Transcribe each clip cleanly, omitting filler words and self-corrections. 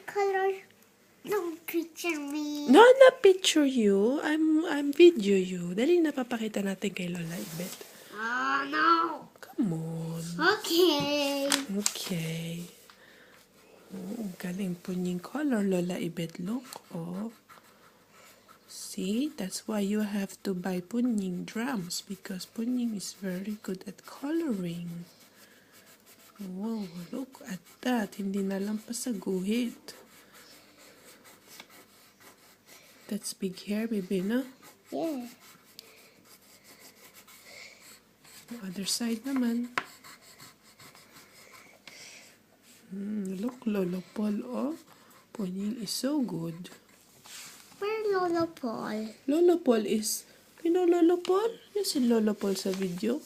color? Don't picture me. No, not picture you. I'm video you. Dali na papakita natin kay Lola Ibet. Oh, no. Come on. Okay. Okay. Oh, galing po yung color, Lola Ibet. Look, oh. See, that's why you have to buy Punying drums because Punying is very good at coloring. Wow, look at that. Hindi na lang pa sa guhit. That's big hair, baby, no? Yeah. Other side naman. Look, Lolo Paul, oh. Punying is so good. Where Lola Paul? Lolo Paul is... You know Lolo Paul? You see Lolo Paul sa video?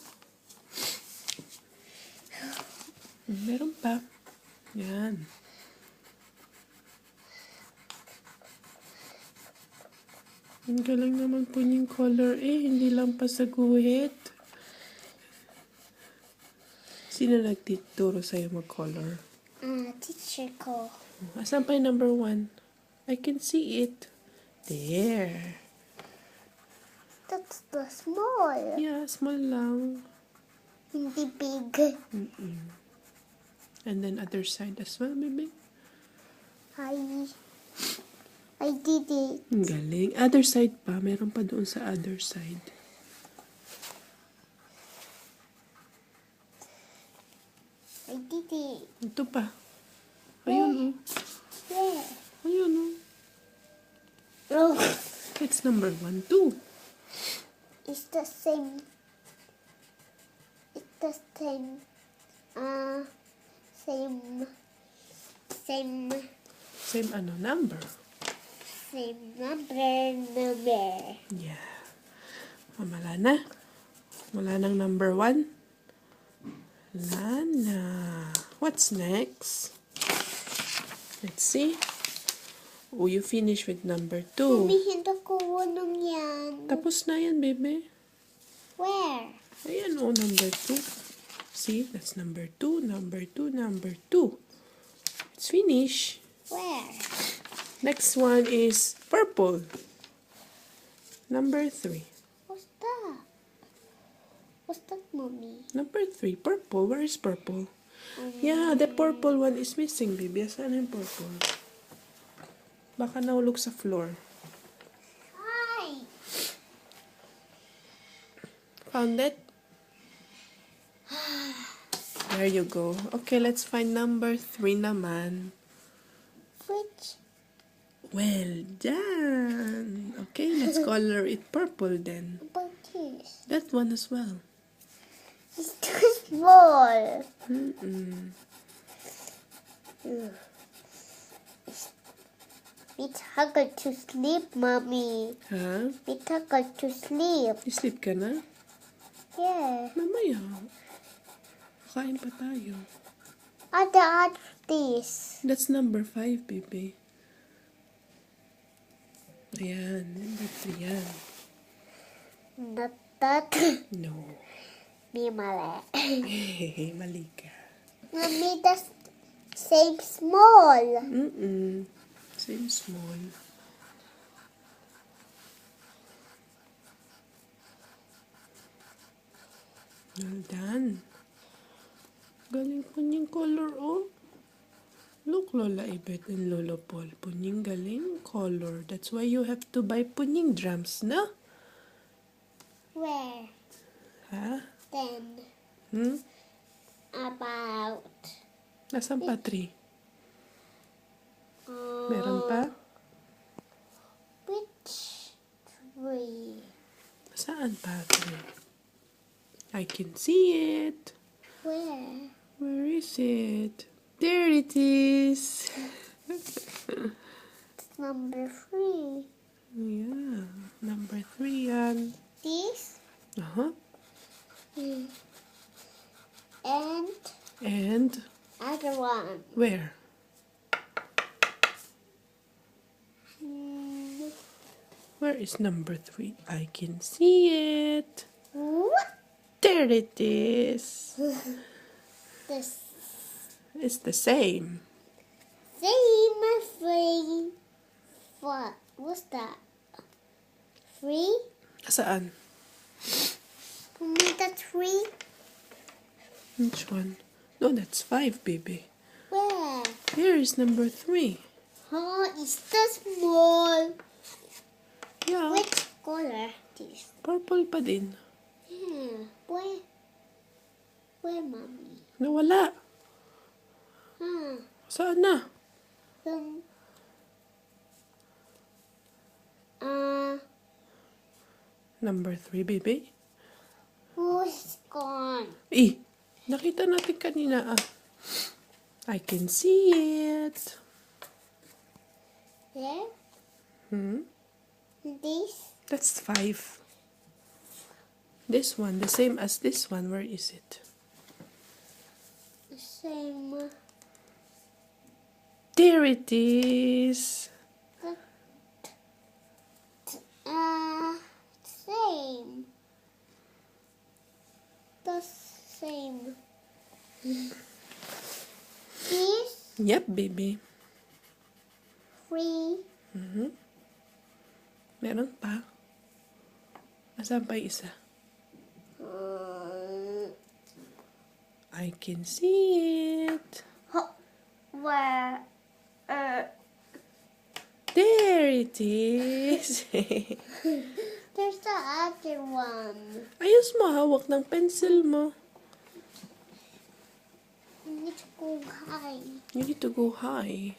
Meron pa. Yan. Ang galing naman po yung color hindi lang pa sa guhit. Sino nagtuturo sa'yo mag-color? Teacher ko. Asan pa yung number 1? I can see it. There. That's the small. Yeah, small lang. Hindi big. And then other side as well, baby. I did it. Ang galing. Other side pa. Meron pa doon sa other side. I did it. Ito pa. Ayun, oh. Yeah. Ayun, oh. Oh, It's number 1 too. it's the same. It's the same. Same Same number. number. Yeah. Wala na. Wala nang number 1. Wala na. What's next? Let's see. Oh, you finish with number 2. Mami, hindi ko unong yan. Tapos na yan, baby. Where? Ayan, oh, number 2. See, that's number 2, number 2, number 2. It's finished. Where? Next one is purple. Number 3. What's that? What's that, Mommy? Number 3, purple. Where is purple? Yeah, the purple one is missing, baby. Saan yung purple? Baka nahulog sa floor. Hi. Found it? There you go. Okay, let's find number 3 naman. Which? Well done. Okay, let's color it purple then. About this? That one as well. It's too small. It's hard to sleep, Mommy. Ha? It's hard to sleep. Sleep ka na? Yeah. Mamaya. Kain pa tayo. Add this. That's number 5, baby. Ayan, number 3 yan. Not that. No. Be mali. Mali ka. Mommy, that's same small. Same small. Well done. Galing punying color, oh. Look, Lola Ibet and Lolo Paul. Punying galing color. That's why you have to buy punying drums, no? Where? Ha? Then. About. Nasaan pa 3? Meron pa? Which tree? Saan pa 3? I can see it. Where? Where is it? There it is. It's number 3. Yeah, number 3 yan. This. Uh-huh. And And other one. where? Where is number 3? I can see it. What? There it is. The It's the same. same What's that? 3? Saan? Mommy, that's 3? Which one? No, that's 5, baby. Where? Here is number 3. Oh, it's the small. Yeah, Which color? This. purple pa din. Yeah. Where? Where, mommy? Nawala. Huh. Saan na? Um, Number 3, baby. who's gone? Nakita natin kanina ah. I can see it. There? Hmm? This? That's 5. This one, the same as this one. Where is it? Same. There it is. Same. The same. This? Yep, baby. 3. Meron pa. Nasaan pa yung isa? I can see it. Where? There it is. There's the other one. Ayos mo, hawak ng pencil mo. I need to go high. You need to go high.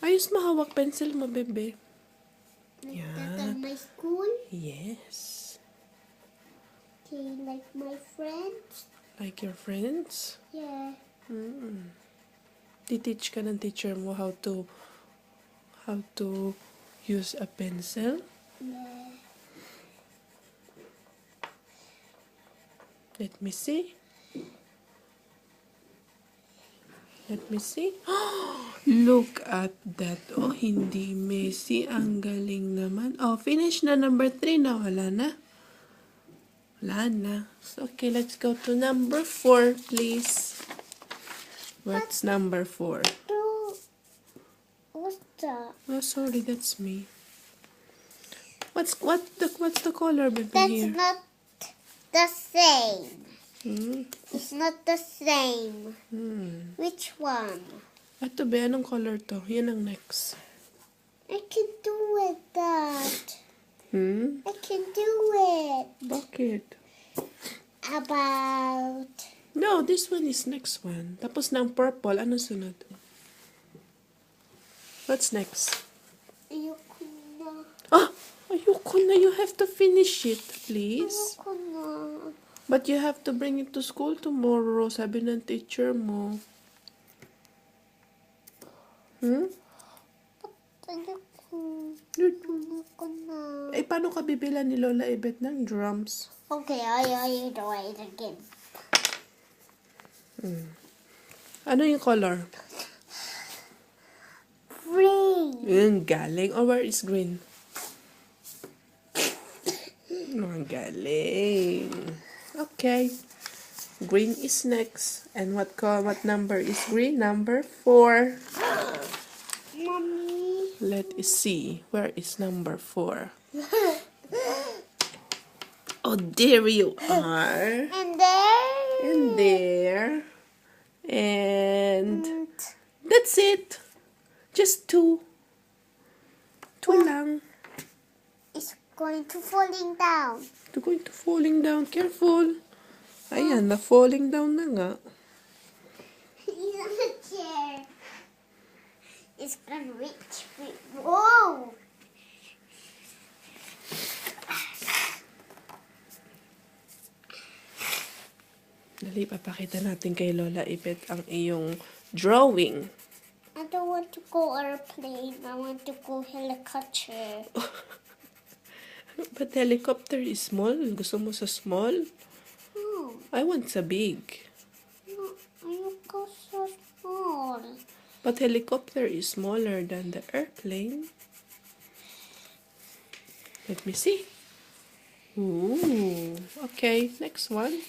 Ayos mo, hawak pencil mo, bebe. Like Yeah. that at my school. Yes. Okay, like my friends. Like your friends. Yeah. Titeach ka ng teacher mo how to use a pencil. Yeah. Let me see. Let me see. Look at that. Oh, hindi messy. Ang galing naman. Oh, finish na number 3 na. Wala na. Wala na. So, okay, let's go to number 4, please. What's number 4? What's that? Oh, sorry, that's me. What's the color, baby, That's here? not the same. Hmm? It's not the same. Which one? Ito, be, anong color to? Yan ang next. I can do it, Dad. I can do it. Bakit? About. No, this one is next one. Tapos ng purple, ano sunod? What's next? Ayoko na. Ah! Ayoko na. You have to finish it, please. Ayoko na. But you have to bring it to school tomorrow, sabi ng teacher mo. Ayoko. Ayoko na. Eh, paano ka bibila ni Lola Ibet ng drums? Okay, I do it again. Ano yung color? Green. Yung galing. Or where is green? Ang galing. Okay. Green is next. And what number is green? Number 4. Mommy. Let us see. Where is number 4? Oh, there you are. And there. And there. And that's it. Just 2. 2 lang. It's going to falling down. It's going to falling down. Careful. Ayan, na falling down na nga. He's on the chair. It's gonna reach. Whoa! Dali, papakita natin kay Lola Ibet ang iyong drawing. I don't want to go airplane. I want to go helicopter. But helicopter is small. Gusto mo sa small? Oh, I want sa big. no, you go so small. But helicopter is smaller than the airplane. Let me see. Ooh. Okay, next one.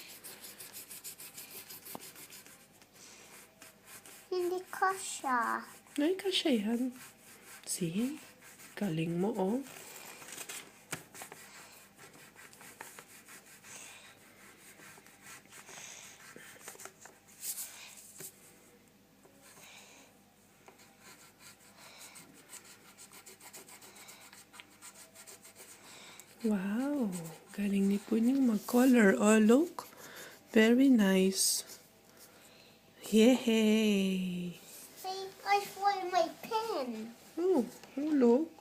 Hindi kasha. Ay, kasya yan. See? Galing mo, oh. Wow, galing ni Puning mag-color. Oh, look. Very nice. Yay! Hey, I found my pen. Oh, look.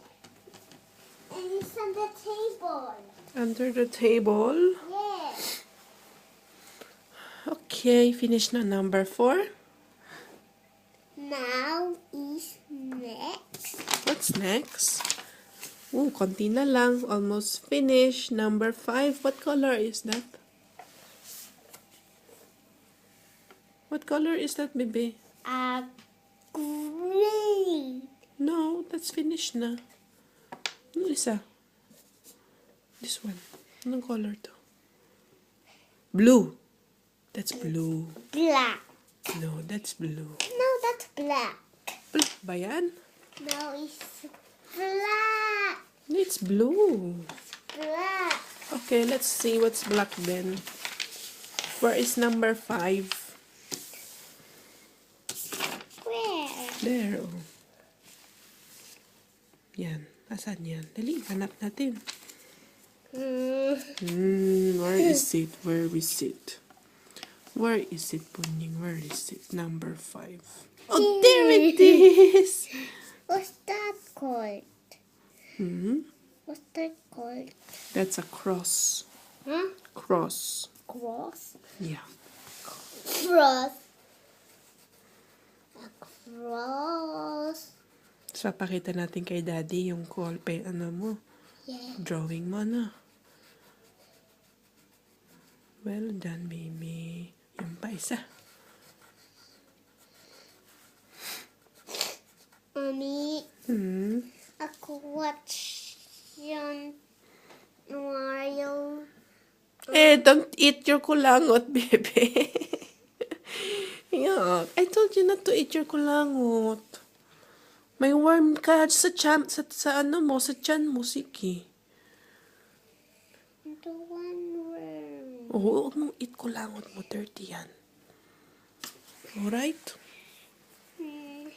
And it's on the table. Under the table. Yeah. Okay, finish na number 4. Now is next. What's next? Oh, konti na lang. Almost finished. Number 5. What color is that? What color is that, baby? Green. No, that's finished na. Ano isa? This one. Anong color to? Blue. That's blue. Black. No, that's blue. No, that's black. Black ba yan? No, it's black. It's blue. Black. Okay, let's see what's black then. Where is number 5? Where? There, oh. Yan. Asan yan? Dali, hanap natin. Where is it? Where is it? Where is it, Punying? Where is it? Number 5. Oh, there it is! What's that called? What's that called? That's a cross. Huh? Cross. Cross? Yeah. Cross. A cross. So, pakita natin kay Daddy yung ano mo. Yeah. Drawing mo na. Well done, baby. Yung pa isa. Mommy, Hmm. ako watch yung Mario. Don't eat your kulangot, baby. Yeah. I told you not to eat your kulangot. May worm ka sa ano mo, sa tiyan mo, sige. The one where... Oo, huwag mong eat kulangot mo, dirty yan. Alright? Eh.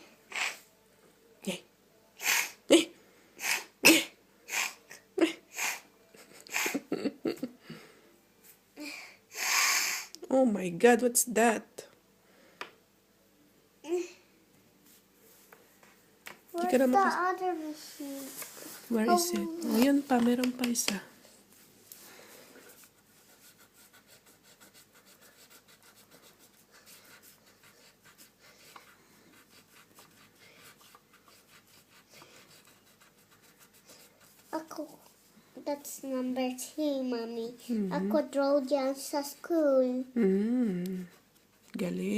Eh. Oh my God, what's that? Where's ka the naman other machine? Where is it? Oh, yun pa, meron pa isa. Ako, that's number 2, Mommy. Ako draw dyan sa school. Galing.